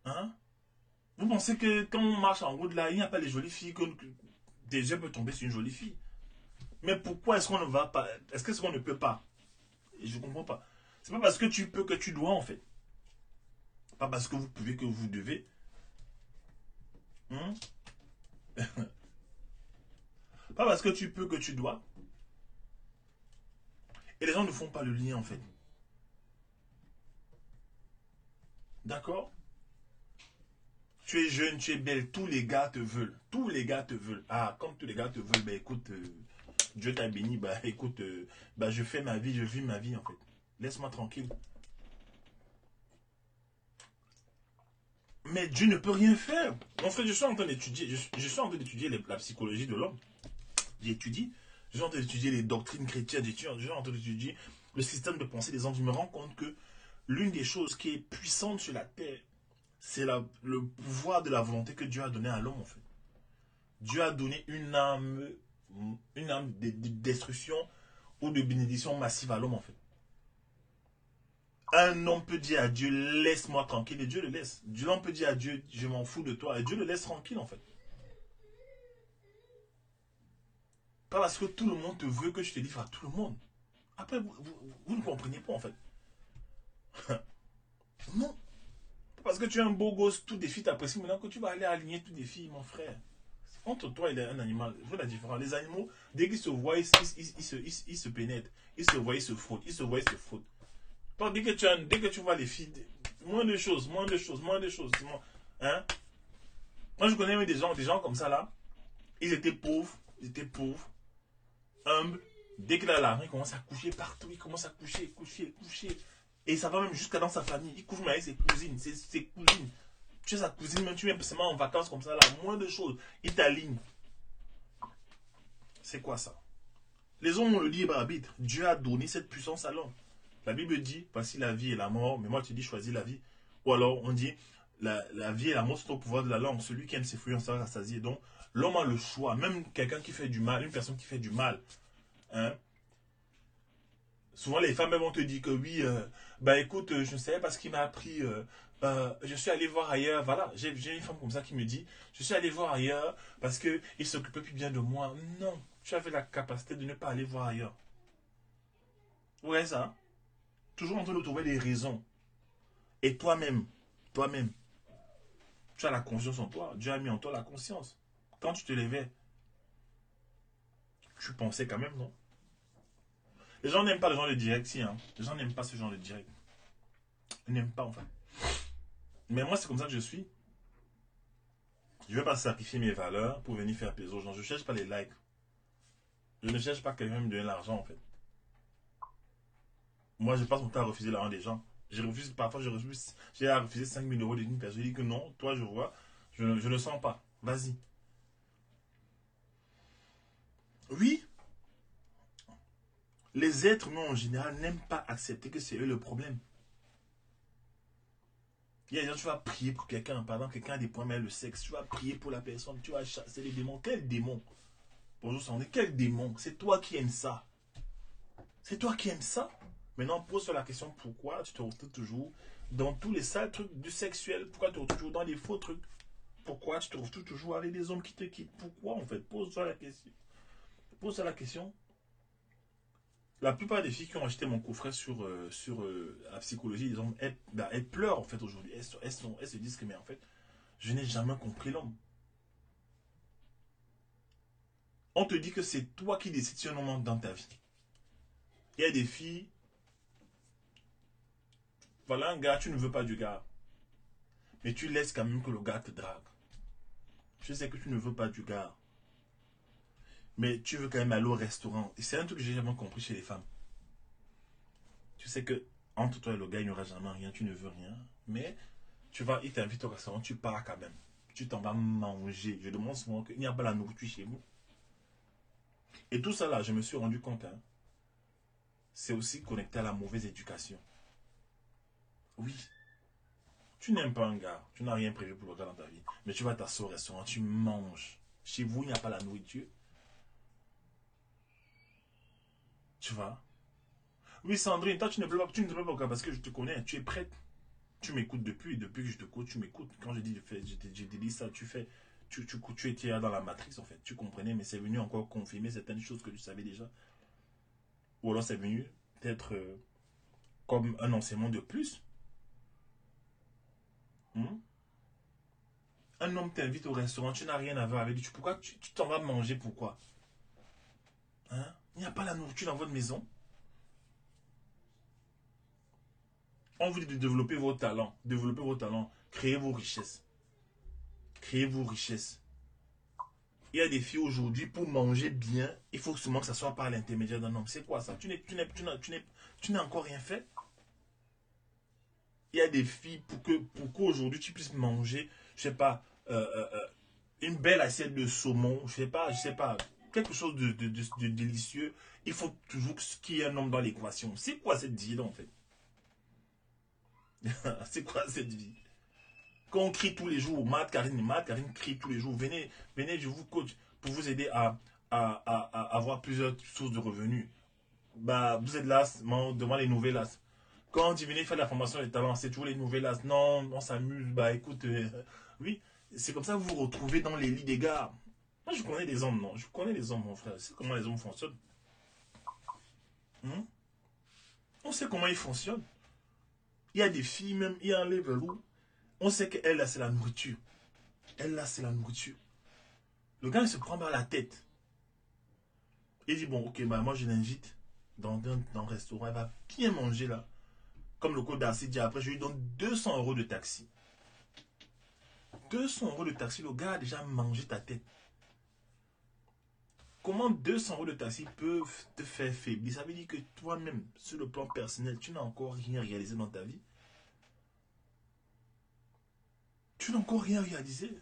Hein? Vous pensez que quand on marche en route là, il n'y a pas les jolies filles, que des yeux peuvent tomber sur une jolie fille. Mais pourquoi est-ce qu'on ne va pas? Est-ce que ce qu'on ne peut pas? Et je ne comprends pas. C'est pas parce que tu peux que tu dois en fait. Pas parce que vous pouvez que vous devez. Hein? Pas parce que tu peux que tu dois. Et les gens ne font pas le lien en fait. D'accord? Tu es jeune, tu es belle, tous les gars te veulent. Tous les gars te veulent. Ah, comme tous les gars te veulent, ben écoute, Dieu t'a béni, bah écoute, bah je fais ma vie, je vis ma vie en fait. Laisse-moi tranquille. Mais Dieu ne peut rien faire. En fait, je suis en train d'étudier, je suis en train d'étudier la psychologie de l'homme. J'étudie, je suis en train d'étudier les doctrines chrétiennes, je suis en train d'étudier le système de pensée des hommes. Je me rends compte que l'une des choses qui est puissante sur la terre, c'est le pouvoir de la volonté que Dieu a donné à l'homme en fait. Dieu a donné une âme de destruction ou de bénédiction massive à l'homme en fait. Un homme peut dire à Dieu, laisse-moi tranquille, et Dieu le laisse. L'homme peut dire à Dieu, je m'en fous de toi, et Dieu le laisse tranquille en fait. Pas parce que tout le monde te veut que je te livre à tout le monde. Après, vous ne comprenez pas en fait. Non. Parce que tu es un beau gosse, tout défi t'apprécie, maintenant que tu vas aller aligner tout défi, mon frère. Entre toi et un animal, je vois la différence. Les animaux, dès qu'ils se voient, ils se pénètrent. Ils se voient, ils se frottent. Ils se voient, ils se frottent. Donc, dès que tu vois les filles, moins de choses, moins de choses, moins de choses. Hein? Moi, je connais des gens comme ça là. Ils étaient pauvres, humbles. Dès qu'il a l'argent, il commence à coucher partout. Il commence à coucher, coucher, coucher. Et ça va même jusqu'à dans sa famille. Il couche même avec ses cousines, ses cousines. Tu es sa cousine, même tu viens seulement en vacances comme ça là, moins de choses. Il t'aligne. C'est quoi ça? Les hommes ont le libre arbitre. Dieu a donné cette puissance à l'homme. La Bible dit, voici la vie et la mort, mais moi tu dis choisis la vie. Ou alors on dit, la vie et la mort sont au pouvoir de la langue. Celui qui aime ses fruits en sera rassasié. Donc l'homme a le choix. Même quelqu'un qui fait du mal, une personne qui fait du mal. Hein? Souvent les femmes vont te dire que oui, bah écoute, je ne sais pas ce qu'il m'a appris. Je suis allé voir ailleurs. Voilà, j'ai une femme comme ça qui me dit, je suis allé voir ailleurs parce qu'il s'occupait plus bien de moi. Non, tu avais la capacité de ne pas aller voir ailleurs. Ouais, ça. Toujours en train de trouver des raisons. Et toi-même, tu as la conscience en toi. Dieu a mis en toi la conscience. Quand tu te levais, tu pensais quand même, non? Les gens n'aiment pas le genre de direct, si, hein. Les gens n'aiment pas ce genre de direct. Ils n'aiment pas, enfin. Mais moi, c'est comme ça que je suis. Je ne vais pas sacrifier mes valeurs pour venir faire plaisir aux gens. Je ne cherche pas les likes. Je ne cherche pas que quelqu'un me donne l'argent, en fait. Moi, je passe mon temps à refuser l'argent des gens. Parfois, j'ai refusé 5 000 € d'une personne. Je dis que non, toi, je vois, je ne sens pas. Vas-y. Oui, les êtres humains en général n'aiment pas accepter que c'est eux le problème. Il y a des gens, tu vas prier pour quelqu'un, par exemple, quelqu'un a des problèmes avec le sexe, tu vas prier pour la personne, tu vas chasser les démons. Quel démon? Bonjour, Sandrine, quel démon? C'est toi qui aimes ça. C'est toi qui aimes ça. Maintenant, pose-toi la question, pourquoi tu te retrouves toujours dans tous les sales trucs du sexuel? Pourquoi tu te retrouves toujours dans les faux trucs? Pourquoi tu te retrouves toujours avec des hommes qui te quittent? Pourquoi, en fait? Pose-toi la question. Pose-toi la question. La plupart des filles qui ont acheté mon coffret sur la psychologie des hommes, elles pleurent en fait aujourd'hui. Elles se disent que, mais en fait, je n'ai jamais compris l'homme. On te dit que c'est toi qui décides si un homme entre dans ta vie. Il y a des filles. Voilà un gars, tu ne veux pas du gars. Mais tu laisses quand même que le gars te drague. Je sais que tu ne veux pas du gars. Mais tu veux quand même aller au restaurant. Et c'est un truc que j'ai jamais compris chez les femmes. Tu sais que entre toi et le gars, il n'y aura jamais rien. Tu ne veux rien. Mais tu vas, il t'invite au restaurant, tu pars quand même. Tu t'en vas manger. Je demande souvent qu'il n'y a pas la nourriture chez vous. Et tout ça là, je me suis rendu compte. Hein, c'est aussi connecté à la mauvaise éducation. Oui. Tu n'aimes pas un gars. Tu n'as rien prévu pour le gars dans ta vie. Mais tu vas t'asseoir au restaurant, tu manges. Chez vous, il n'y a pas la nourriture. Tu vas. Oui, Sandrine, toi, tu ne pleures pas parce que je te connais. Tu es prête. Tu m'écoutes depuis que je te coach, tu m'écoutes. Quand je dis, je te dis ça, tu fais. Tu étais dans la matrice, en fait. Tu comprenais, mais c'est venu encore confirmer certaines choses que tu savais déjà. Ou alors c'est venu peut-être comme un enseignement de plus. Hmm? Un homme t'invite au restaurant, tu n'as rien à voir avec lui. Pourquoi tu t'en vas manger? Pourquoi? Hein? Il n'y a pas la nourriture dans votre maison. On vous dit de développer vos talents. Développer vos talents. Créez vos richesses. Créez vos richesses. Il y a des filles aujourd'hui, pour manger bien, il faut seulement que ça soit par l'intermédiaire d'un homme. C'est quoi ça? Tu n'as encore rien fait. Il y a des filles pour qu'aujourd'hui tu puisses manger, je sais pas, une belle assiette de saumon, je sais pas, quelque chose de délicieux. Il faut toujours qu'il y ait un homme dans l'équation. C'est quoi cette vie-là en fait? C'est quoi cette vie? Quand on crie tous les jours, Matt Karine crie tous les jours, venez, je vous coach pour vous aider à avoir plusieurs sources de revenus. Bah, vous êtes là devant les nouvelles là. Quand on dit venez faire la formation des talents, c'est toujours les nouvelles là. Non, on s'amuse, bah écoute, oui, c'est comme ça que vous vous retrouvez dans les lits des gars. Moi je connais des hommes, non, je connais les hommes, mon frère. Je sais comment les hommes fonctionnent. Hmm? On sait comment ils fonctionnent. Il y a des filles même, il y a un level où on sait qu'elle là c'est la nourriture. Elle là c'est la nourriture. Le gars il se prend par la tête. Il dit bon ok bah moi je l'invite dans un restaurant, elle va bien manger là. Comme le code d'Arcy dit après, je lui donne 200 euros de taxi. 200 euros de taxi, le gars a déjà mangé ta tête. Comment 200 euros de taxi peuvent te faire faiblir? Ça veut dire que toi-même, sur le plan personnel, tu n'as encore rien réalisé dans ta vie. Tu n'as encore rien réalisé.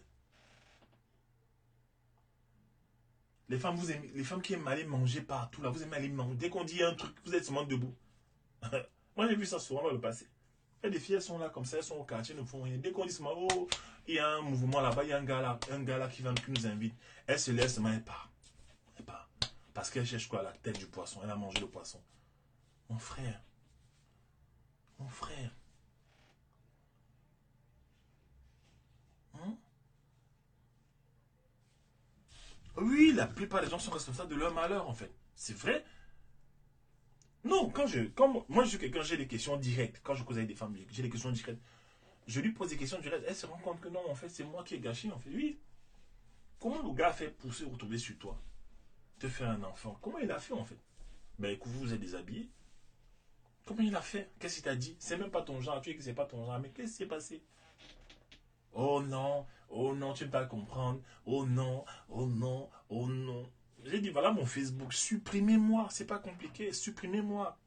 Les femmes, vous aimez, les femmes qui aiment aller manger partout, là, vous aimez aller manger. Dès qu'on dit un truc, vous êtes seulement debout. Moi, j'ai vu ça souvent dans le passé. Il y a des filles, elles sont là comme ça, elles sont au quartier, elles ne font rien. Dès qu'on dit seulement, oh, il y a un mouvement là-bas, il y a un gars là qui nous invite. Elle se laisse seulement, elle part. Elle part. Parce qu'elle cherche quoi? La tête du poisson. Elle a mangé le poisson. Mon frère. Mon frère. Hein? Oui, la plupart des gens sont responsables de leur malheur, en fait. C'est vrai. Non, quand moi je suis quelqu'un, j'ai des questions directes. Quand je cause avec des femmes, j'ai des questions directes. Je lui pose des questions directes. Elle se rend compte que non, en fait, c'est moi qui ai gâché. En fait, oui. Comment le gars a fait pour se retrouver sur toi? Te faire un enfant? Comment il a fait, en fait? Ben, écoute, vous vous êtes déshabillé. Comment il a fait? Qu'est-ce qu'il t'a dit? C'est même pas ton genre. Tu sais que c'est pas ton genre. Mais qu'est-ce qui s'est passé? Oh non, tu ne peux pas comprendre. Oh non, oh non, oh non. J'ai dit, voilà mon Facebook, supprimez-moi. C'est pas compliqué, supprimez-moi.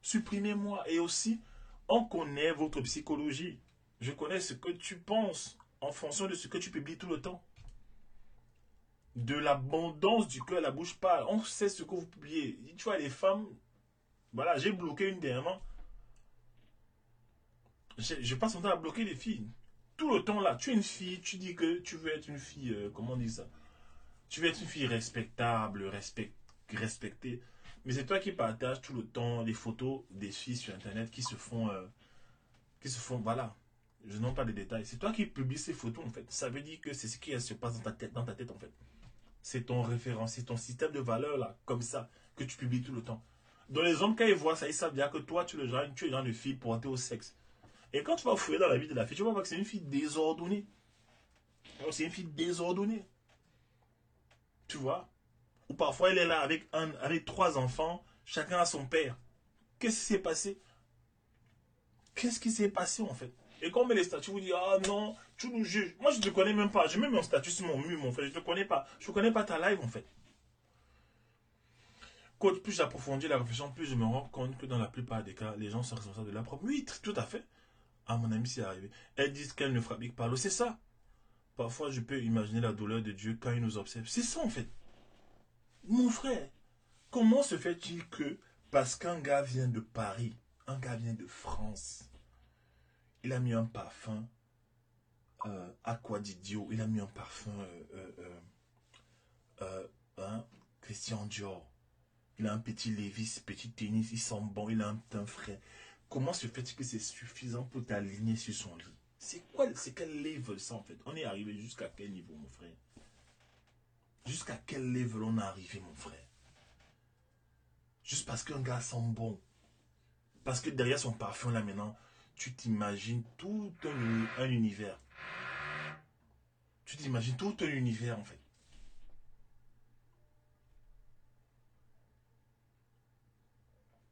Supprimez-moi. Et aussi, on connaît votre psychologie. Je connais ce que tu penses en fonction de ce que tu publies tout le temps. De l'abondance du cœur, la bouche parle. On sait ce que vous publiez. Tu vois, les femmes, voilà, j'ai bloqué une dernièrement. Je passe mon temps à bloquer les filles. Tout le temps là, tu es une fille, tu dis que tu veux être une fille, comment on dit ça? Tu veux être une fille respectable, respectée. Mais c'est toi qui partages tout le temps les photos des filles sur internet voilà. Je n'en pas les détails. C'est toi qui publies ces photos en fait. Ça veut dire que c'est ce qui se passe dans ta tête en fait. C'est ton référence, c'est ton système de valeurs là, comme ça, que tu publies tout le temps. Donc les hommes, quand ils voient ça, ils savent bien que toi, tu es le genre de fille portée au sexe. Et quand tu vas fouiller dans la vie de la fille, tu vas voir que c'est une fille désordonnée. C'est une fille désordonnée. Tu vois? Ou parfois, elle est là avec 3 enfants, chacun a son père. Qu'est-ce qui s'est passé? Qu'est-ce qui s'est passé en fait? Et quand on met les statuts, vous dites, ah non, tu nous juges. Moi, je ne te connais même pas. J'ai même mon statut sur mon mur, mon frère. Je ne te connais pas. Je ne connais pas ta live en fait. Coach, plus j'approfondis la réflexion, plus je me rends compte que dans la plupart des cas, les gens sont responsables de leur propre. Oui, tout à fait. Ah, mon ami, c'est arrivé. Elles disent qu'elles ne fabriquent pas l'eau. C'est ça. Parfois, je peux imaginer la douleur de Dieu quand il nous observe. C'est ça en fait. Mon frère, comment se fait-il que, parce qu'un gars vient de Paris, un gars vient de France, il a mis un parfum Aqua Didio, il a mis un parfum Christian Dior, il a un petit Levi's, petit tennis, il sent bon, il a un teint frais. Comment se fait-il que c'est suffisant pour t'aligner sur son lit? C'est quel level ça en fait? On est arrivé jusqu'à quel niveau mon frère? Jusqu'à quel level on est arrivé mon frère? Juste parce qu'un gars sent bon. Parce que derrière son parfum là maintenant, tu t'imagines tout un univers. Tu t'imagines tout un univers en fait.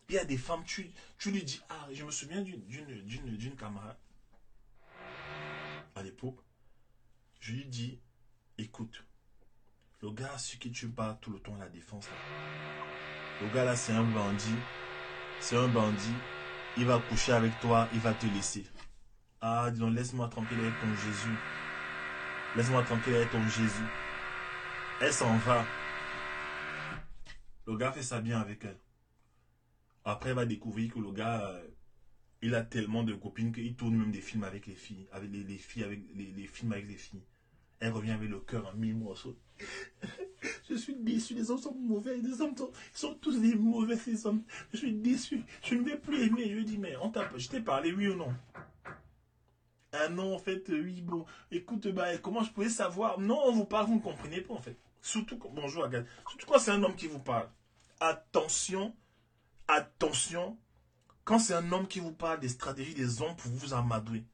Il y a des femmes, tu lui dis, ah, je me souviens d'une camarade à l'époque. Je lui dis, écoute, le gars sur qui tu bats tout le temps à la défense, là, le gars là c'est un bandit. C'est un bandit. Il va coucher avec toi, il va te laisser. Ah, dis donc, laisse-moi tranquille avec ton Jésus. Laisse-moi tranquille avec ton Jésus. Elle s'en va. Le gars fait ça bien avec elle. Après, elle va découvrir que le gars, il a tellement de copines qu'il tourne même des films avec les filles. Avec les filles, avec les films avec les filles. Elle revient avec le cœur en 1000 morceaux. Je suis déçu, les hommes sont mauvais, les hommes sont tous des mauvais, ces hommes. Je suis déçu, je ne vais plus aimer. Je lui dis, mais je t'ai parlé, oui ou non? Ah non, en fait, oui, bon, écoute, bah, comment je pouvais savoir? Non, on vous parle, vous ne comprenez pas, en fait. Surtout, bonjour, Agathe. Surtout quand c'est un homme qui vous parle. Attention, attention, quand c'est un homme qui vous parle des stratégies des hommes pour vous amadouer.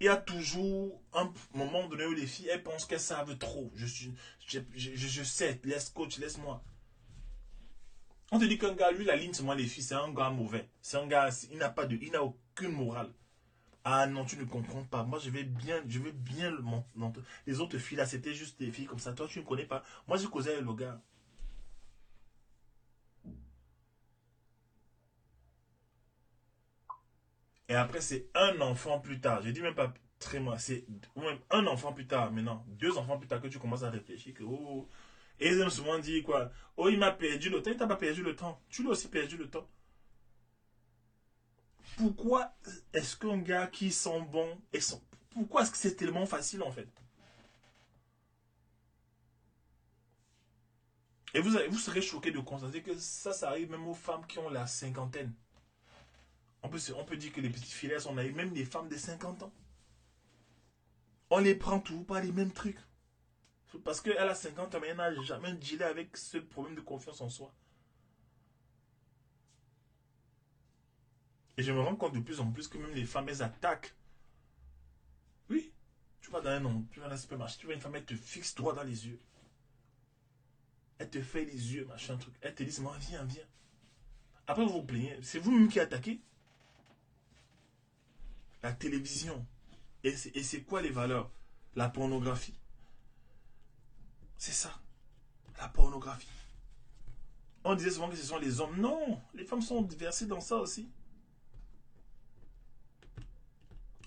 Il y a toujours un moment donné où les filles, elles pensent qu'elles savent trop. Je sais, laisse coach, laisse-moi. On te dit qu'un gars, lui, la ligne, c'est moi les filles, c'est un gars mauvais. C'est un gars, il n'a aucune morale. Ah non, tu ne comprends pas. Moi, je vais bien les autres filles là, c'était juste des filles comme ça. Toi, tu ne connais pas. Moi, j'ai causé avec le gars. Et après, c'est un enfant plus tard. Je dis même pas très moi. C'est même un enfant plus tard, maintenant. 2 enfants plus tard que tu commences à réfléchir que, oh. Et ils aiment souvent dire quoi? Oh, il m'a perdu le temps. Il t'a pas perdu le temps. Tu l'as aussi perdu le temps. Pourquoi est-ce qu'un gars qui sent bon, pourquoi est-ce que c'est tellement facile en fait? Et vous serez choqué de constater que ça arrive même aux femmes qui ont la cinquantaine. On peut dire que les petites filles sont naïves, même les femmes de 50 ans. On les prend toujours par les mêmes trucs. Parce qu'elle a 50 ans, mais elle n'a jamais dealé avec ce problème de confiance en soi. Et je me rends compte de plus en plus que même les femmes, elles attaquent. Oui, tu vas dans un supermarché, tu vois une femme, elle te fixe droit dans les yeux. Elle te fait les yeux, machin, truc. Elle te dit, moi, viens, viens. Après, vous vous plaignez. C'est vous-même qui attaquez. La télévision. Et c'est quoi les valeurs? La pornographie. C'est ça. La pornographie. On disait souvent que ce sont les hommes. Non, les femmes sont versées dans ça aussi.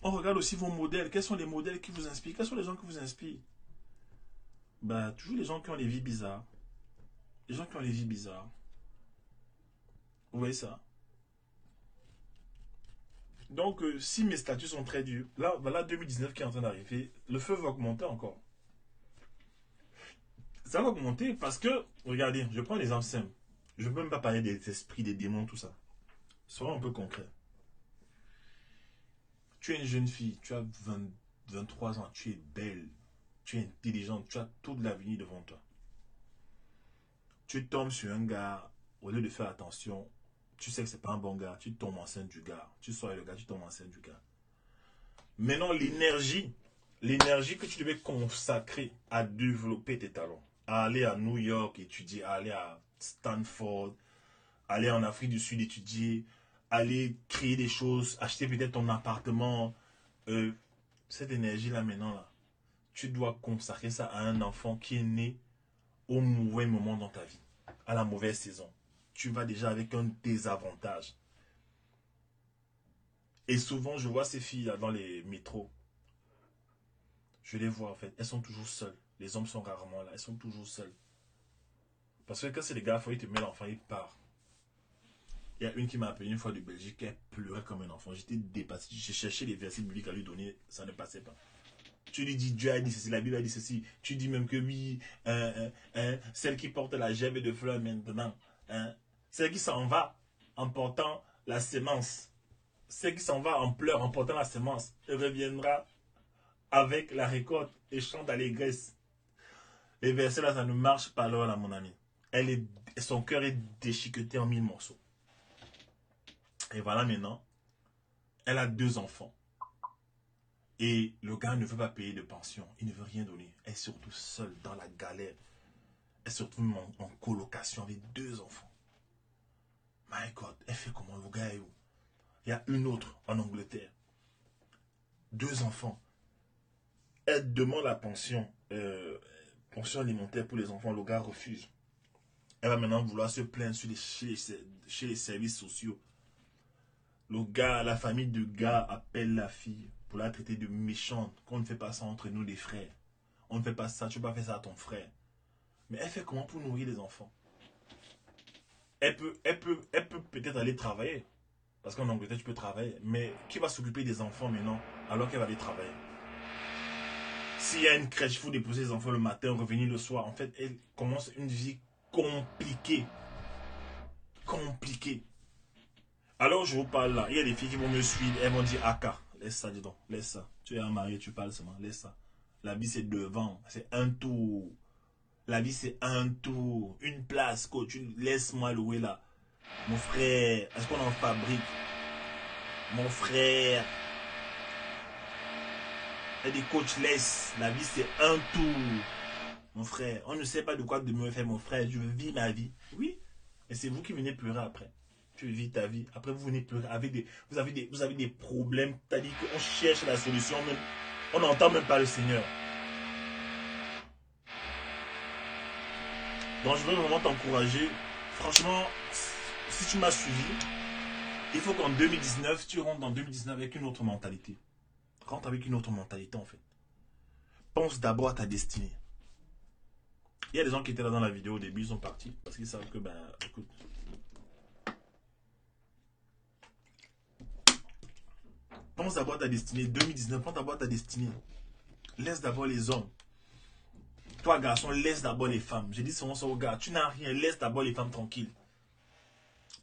On regarde aussi vos modèles. Quels sont les modèles qui vous inspirent? Quels sont les gens qui vous inspirent? Bah, toujours les gens qui ont les vies bizarres. Les gens qui ont les vies bizarres. Vous voyez ça? Donc, si mes statuts sont très durs, là, voilà 2019 qui est en train d'arriver, le feu va augmenter encore. Ça va augmenter parce que, regardez, je prends l'exemple simple. Je ne peux même pas parler des esprits, des démons, tout ça. Soyons un peu concret. Tu es une jeune fille, tu as 23 ans, tu es belle, tu es intelligente, tu as toute l'avenir devant toi. Tu tombes sur un gars, au lieu de faire attention, tu sais que c'est pas un bon gars, tu tombes enceinte du gars. Tu sors avec le gars, tu tombes enceinte du gars. Maintenant, l'énergie que tu devais consacrer à développer tes talents, à aller à New York étudier, à aller à Stanford, aller en Afrique du Sud étudier, aller créer des choses, acheter peut-être ton appartement. Cette énergie-là maintenant, là, tu dois consacrer ça à un enfant qui est né au mauvais moment dans ta vie, à la mauvaise saison. Tu vas déjà avec un désavantage. Et souvent, je vois ces filles là dans les métros. Je les vois en fait, elles sont toujours seules. Les hommes sont rarement là, elles sont toujours seules. Parce que quand c'est les gars, il te met l'enfant, il part. Il y a une qui m'a appelé une fois de Belgique, elle pleurait comme un enfant. J'étais dépassé. J'ai cherché les versets bibliques à lui donner, ça ne passait pas. Tu lui dis, Dieu a dit ceci, la Bible a dit ceci. Tu dis même que oui, celle qui porte la gerbe de fleurs maintenant, celle qui s'en va en portant la sémence, celle qui s'en va en pleurs en portant la sémence, elle reviendra avec la récolte et chante d'allégresse. Les versets là, ça ne marche pas là, mon ami. Son cœur est déchiqueté en 1000 morceaux. Et voilà maintenant, elle a 2 enfants. Et le gars ne veut pas payer de pension. Il ne veut rien donner. Elle est surtout seule dans la galère. Elle se retrouve en colocation avec 2 enfants. My God, elle fait comment? Le gars est où? Il y a une autre en Angleterre. 2 enfants. Elle demande la pension. Pension alimentaire pour les enfants. Le gars refuse. Elle va maintenant vouloir se plaindre chez les services sociaux. Le gars, la famille de gars appelle la fille pour la traiter de méchante. Qu'on ne fait pas ça entre nous, les frères. On ne fait pas ça, tu ne peux pas faire ça à ton frère. Mais elle fait comment pour nourrir les enfants? Elle peut peut-être aller travailler. Parce qu'en Angleterre, tu peux travailler. Mais qui va s'occuper des enfants maintenant alors qu'elle va aller travailler? S'il y a une crèche, il faut déposer les enfants le matin, revenir le soir. En fait, elle commence une vie compliquée. Compliquée. Alors je vous parle là, il y a des filles qui vont me suivre, elles vont dire Aka, laisse ça, dis donc, laisse ça. Tu es un marié, tu parles seulement, laisse ça. La vie c'est devant, c'est un tour. La vie c'est un tour, une place, coach, laisse-moi louer là. Mon frère, est-ce qu'on en fabrique? Mon frère. Et des coachs laisse, la vie c'est un tour. Mon frère, on ne sait pas de quoi de me faire, mon frère, je vis ma vie. Oui, et c'est vous qui venez pleurer après. Tu vis ta vie. Après, vous venez pleurer avec vous avez des problèmes. C'est-à-dire qu'on cherche la solution, même, on n'entend même pas le Seigneur. Donc, je veux vraiment t'encourager. Franchement, si tu m'as suivi, il faut qu'en 2019, tu rentres en 2019 avec une autre mentalité. Rentre avec une autre mentalité, en fait. Pense d'abord à ta destinée. Il y a des gens qui étaient là dans la vidéo au début, ils sont partis. Parce qu'ils savent que, ben, écoute, pense d'abord à ta destinée. 2019, pense d'abord à ta destinée. Laisse d'abord les hommes. Toi, garçon, laisse d'abord les femmes. J'ai dit souvent ça aux gars. Tu n'as rien. Laisse d'abord les femmes tranquilles.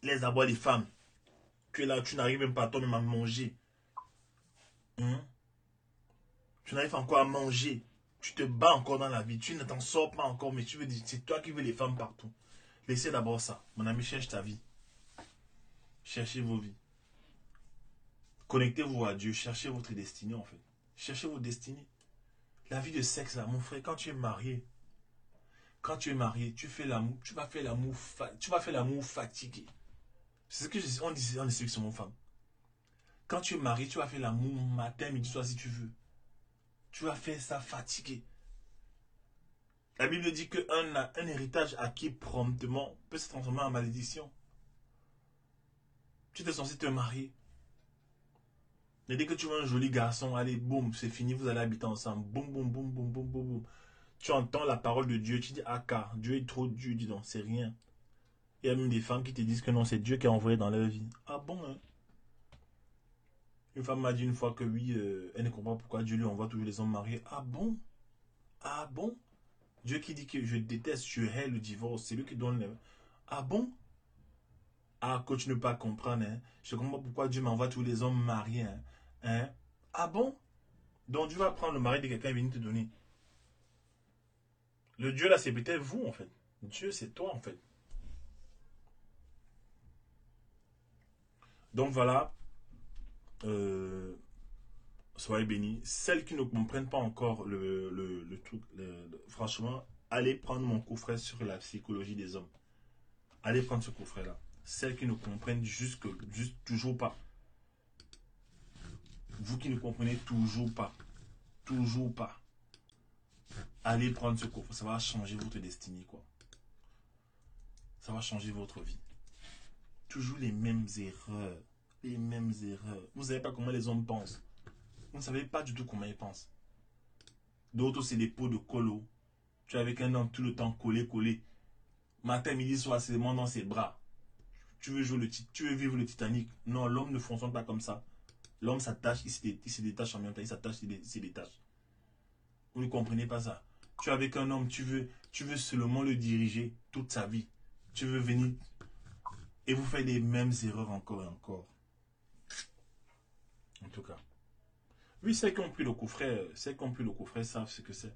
Laisse d'abord les femmes. Tu es là, tu n'arrives même pas toi-même à manger. Tu n'arrives pas encore à manger. Tu te bats encore dans la vie. Tu ne t'en sors pas encore, mais tu veux dire, c'est toi qui veux les femmes partout. Laissez d'abord ça. Mon ami, cherche ta vie. Cherchez vos vies. Connectez-vous à Dieu. Cherchez votre destinée, en fait. Cherchez votre destinée. La vie de sexe, là, mon frère, quand tu es marié, tu fais l'amour, tu vas faire l'amour fatigué. C'est ce que on dit en sur mon femme. Quand tu es marié, tu vas faire l'amour matin, midi, soir si tu veux. Tu vas faire ça fatigué. La Bible dit qu'un héritage acquis promptement peut se transformer en malédiction. Tu étais censé te marier. Mais dès que tu vois un joli garçon, allez, boum, c'est fini, vous allez habiter ensemble. Boum, boum, boum, boum, boum, boum, boum. Tu entends la parole de Dieu, tu dis, ah car, Dieu est trop dur, dis donc, c'est rien. Il y a même des femmes qui te disent que non, c'est Dieu qui a envoyé dans leur vie. Ah bon, hein? Une femme m'a dit une fois que oui, elle ne comprend pas pourquoi Dieu lui envoie toujours les hommes mariés. Ah bon? Ah bon? Dieu qui dit que je déteste, je hais le divorce, c'est lui qui donne les... Ah bon? Ah, coach, ne pas comprendre, hein? Je ne comprends pas pourquoi Dieu m'envoie tous les hommes mariés, hein? Hein? Ah bon? Donc Dieu va prendre le mari de quelqu'un et venir te donner. Le Dieu là, c'est peut-être vous en fait. Dieu, c'est toi en fait. Donc voilà. Soyez bénis. Celles qui ne comprennent pas encore le truc, franchement, Allez prendre mon coffret sur la psychologie des hommes. Allez prendre ce coffret-là. Celles qui ne comprennent juste toujours pas. Vous qui ne comprenez toujours pas. Toujours pas. Allez prendre ce coffret. Ça va changer votre destinée, quoi. Ça va changer votre vie. Toujours les mêmes erreurs. Les mêmes erreurs. Vous ne savez pas comment les hommes pensent. Vous ne savez pas du tout comment ils pensent. D'autres, c'est des pots de colo. Tu es avec un homme tout le temps collé, collé. Matin, midi, soir, c'est seulement dans ses bras. Tu veux vivre le Titanic. Non, l'homme ne fonctionne pas comme ça. L'homme s'attache, il se détache en même temps, il s'attache, il se détache. Vous ne comprenez pas ça. Tu es avec un homme, tu veux seulement le diriger toute sa vie. Tu veux venir et vous faites les mêmes erreurs encore et encore. En tout cas. Oui, ceux qui ont pris le coffret, savent ce que c'est.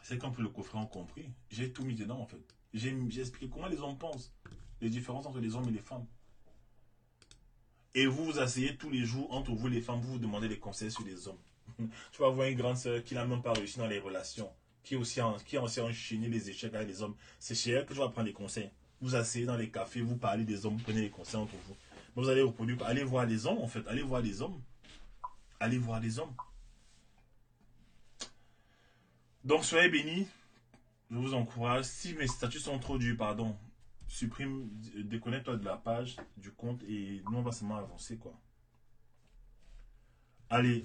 Ceux qui ont pris le coffret ont compris. J'ai tout mis dedans en fait. J'ai expliqué comment les hommes pensent. Les différences entre les hommes et les femmes. Et vous vous asseyez tous les jours entre vous les femmes, vous vous demandez des conseils sur les hommes. Tu vas voir une grande sœur qui n'a même pas réussi dans les relations, qui a aussi enchaîné les échecs avec les hommes. C'est chez elle que tu vas prendre des conseils. Vous asseyez dans les cafés, vous parlez des hommes, vous prenez des conseils entre vous. Vous allez reproduire, allez voir les hommes en fait, allez voir les hommes. Allez voir les hommes. Donc soyez bénis, je vous encourage. Si mes statuts sont trop durs, pardon, supprime, déconnecte-toi de la page, du compte et nous on va seulement avancer quoi. Allez,